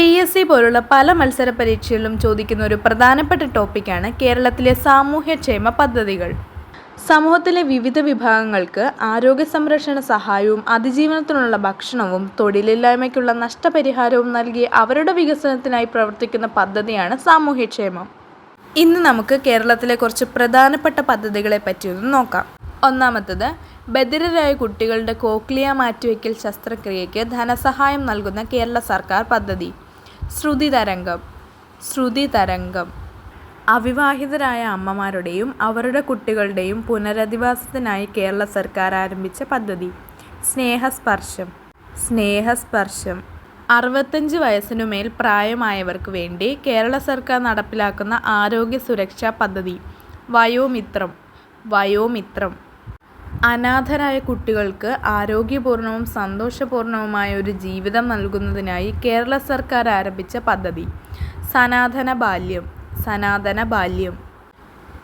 PSC പോലുള്ള പല മത്സര പരീക്ഷകളിലും ചോദിക്കുന്ന ഒരു പ്രധാനപ്പെട്ട ടോപ്പിക്കാണ് കേരളത്തിലെ സാമൂഹ്യക്ഷേമ പദ്ധതികൾ. സമൂഹത്തിലെ വിവിധ വിഭാഗങ്ങൾക്ക് ആരോഗ്യ സംരക്ഷണ സഹായവും അതിജീവനത്തിനുള്ള ഭക്ഷണവും തൊഴിലില്ലായ്മയ്ക്കുള്ള നഷ്ടപരിഹാരവും നൽകി അവരുടെ വികസനത്തിനായി പ്രവർത്തിക്കുന്ന പദ്ധതിയാണ് സാമൂഹ്യക്ഷേമം. ഇന്ന് നമുക്ക് കേരളത്തിലെ കുറച്ച് പ്രധാനപ്പെട്ട പദ്ധതികളെ പറ്റിയൊന്ന് നോക്കാം. ഒന്നാമത്തത്, ബധിരരായ കുട്ടികളുടെ കോക്ലിയ മാറ്റിവയ്ക്കൽ ശസ്ത്രക്രിയയ്ക്ക് ധനസഹായം നൽകുന്ന കേരള സർക്കാർ പദ്ധതി. ശ്രുതി തരംഗം. അവിവാഹിതരായ അമ്മമാരുടെയും അവരുടെ കുട്ടികളുടെയും പുനരധിവാസത്തിനായി കേരള സർക്കാർ ആരംഭിച്ച പദ്ധതി. സ്നേഹസ്പർശം. 65 വയസ്സിനുമേൽ പ്രായമായവർക്ക് വേണ്ടി കേരള സർക്കാർ നടപ്പിലാക്കുന്ന ആരോഗ്യ സുരക്ഷാ പദ്ധതി. വയോമിത്രം. അനാഥരായ കുട്ടികൾക്ക് ആരോഗ്യപൂർണവും സന്തോഷപൂർണവുമായ ഒരു ജീവിതം നൽകുന്നതിനായി കേരള സർക്കാർ ആരംഭിച്ച പദ്ധതി. സനാതന ബാല്യം.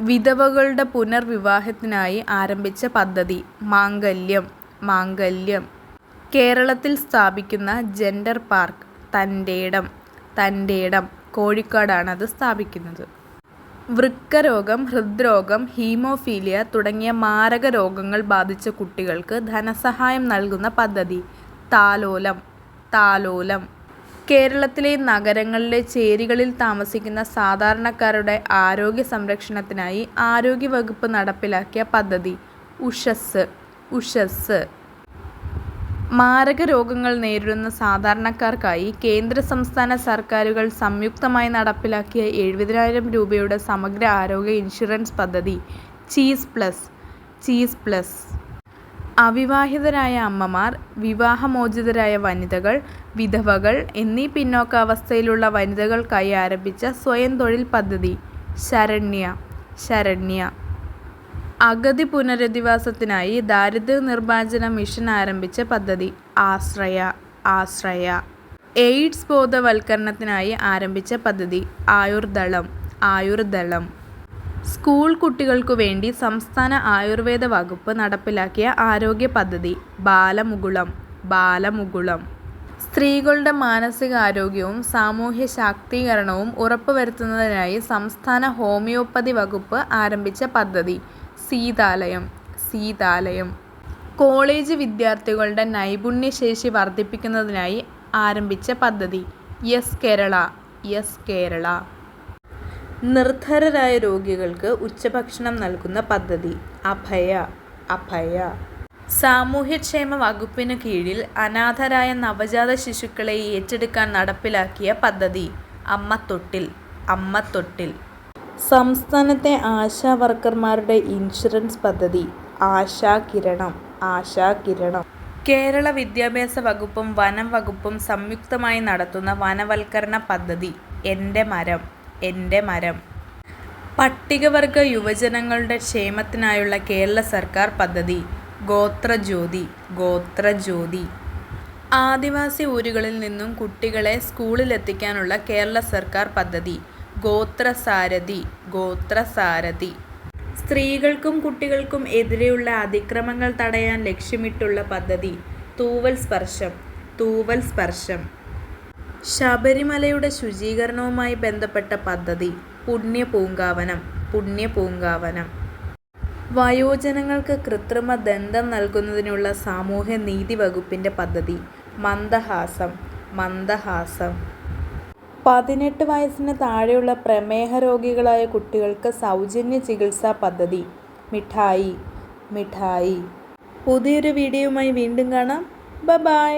വിധവകളുടെ പുനർവിവാഹത്തിനായി ആരംഭിച്ച പദ്ധതി. മാംഗല്യം. കേരളത്തിൽ സ്ഥാപിക്കുന്ന ജെൻഡർ പാർക്ക്. തന്റേടം. കോഴിക്കോടാണ് അത് സ്ഥാപിക്കുന്നത്. വൃക്കരോഗം, ഹൃദ്രോഗം, ഹീമോഫീലിയ തുടങ്ങിയ മാരക രോഗങ്ങൾ ബാധിച്ച കുട്ടികൾക്ക് ധനസഹായം നൽകുന്ന പദ്ധതി. താലോലം. കേരളത്തിലെ നഗരങ്ങളിലെ ചേരികളിൽ താമസിക്കുന്ന സാധാരണക്കാരുടെ ആരോഗ്യ സംരക്ഷണത്തിനായി ആരോഗ്യവകുപ്പ് നടപ്പിലാക്കിയ പദ്ധതി. ഉഷസ്. മാരക രോഗങ്ങൾ നേരിടുന്ന സാധാരണക്കാർക്കായി കേന്ദ്ര സംസ്ഥാന സർക്കാരുകൾ സംയുക്തമായി നടപ്പിലാക്കിയ 70,000 രൂപയുടെ സമഗ്ര ആരോഗ്യ ഇൻഷുറൻസ് പദ്ധതി. Cheese plus. അവിവാഹിതരായ അമ്മമാർ, വിവാഹമോചിതരായ വനിതകൾ, വിധവകൾ എന്നീ പിന്നോക്കാവസ്ഥയിലുള്ള വനിതകൾക്കായി ആരംഭിച്ച സ്വയം തൊഴിൽ പദ്ധതി. ശരണ്യ. അഗതി പുനരധിവാസത്തിനായി ദാരിദ്ര്യ നിർമ്മാർജ്ജന മിഷൻ ആരംഭിച്ച പദ്ധതി. ആശ്രയ. എയ്ഡ്സ് ബോധവൽക്കരണത്തിനായി ആരംഭിച്ച പദ്ധതി. ആയുർദളം. സ്കൂൾ കുട്ടികൾക്കു വേണ്ടി സംസ്ഥാന ആയുർവേദ വകുപ്പ് നടപ്പിലാക്കിയ ആരോഗ്യ പദ്ധതി. ബാലമുകുളം. സ്ത്രീകളുടെ മാനസികാരോഗ്യവും സാമൂഹ്യ ശാക്തീകരണവും ഉറപ്പുവരുത്തുന്നതിനായി സംസ്ഥാന ഹോമിയോപ്പതി വകുപ്പ് ആരംഭിച്ച പദ്ധതി. സീതാലയം. കോളേജ് വിദ്യാർത്ഥികളുടെ നൈപുണ്യശേഷി വർദ്ധിപ്പിക്കുന്നതിനായി ആരംഭിച്ച പദ്ധതി. യെസ് കേരള. നിർധരരായ രോഗികൾക്ക് ഉച്ചഭക്ഷണം നൽകുന്ന പദ്ധതി. അഭയ. സാമൂഹ്യക്ഷേമ വകുപ്പിനു കീഴിൽ അനാഥരായ നവജാത ശിശുക്കളെ ഏറ്റെടുക്കാൻ നടപ്പിലാക്കിയ പദ്ധതി. അമ്മത്തൊട്ടിൽ. സംസ്ഥാനത്തെ ആശാ വർക്കർമാരുടെ ഇൻഷുറൻസ് പദ്ധതി. ആശാകിരണം. കേരള വിദ്യാഭ്യാസ വകുപ്പും വനം വകുപ്പും സംയുക്തമായി നടത്തുന്ന വനവൽക്കരണ പദ്ധതി. എൻ്റെ മരം. പട്ടികവർഗ യുവജനങ്ങളുടെ ക്ഷേമത്തിനായുള്ള കേരള സർക്കാർ പദ്ധതി. ഗോത്രജ്യോതി. ആദിവാസി ഊരുകളിൽ നിന്നും കുട്ടികളെ സ്കൂളിലെത്തിക്കാനുള്ള കേരള സർക്കാർ പദ്ധതി. ഗോത്രസാരഥി. സ്ത്രീകൾക്കും കുട്ടികൾക്കും എതിരെയുള്ള അതിക്രമങ്ങൾ തടയാൻ ലക്ഷ്യമിട്ടുള്ള പദ്ധതി. തൂവൽ സ്പർശം. ശബരിമലയുടെ ശുചീകരണവുമായി ബന്ധപ്പെട്ട പദ്ധതി. പുണ്യപൂങ്കാവനം. വയോജനങ്ങൾക്ക് കൃത്രിമ ദന്തം നൽകുന്നതിനുള്ള സാമൂഹ്യ നീതി വകുപ്പിന്റെ പദ്ധതി. മന്ദഹാസം. 18 വയസ്സിന് താഴെയുള്ള പ്രമേഹ രോഗികളായ കുട്ടികൾക്ക് സൗജന്യ ചികിത്സാ പദ്ധതി. മിഠായി. പുതിയൊരു വീഡിയോയുമായി വീണ്ടും കാണാം. ബൈ.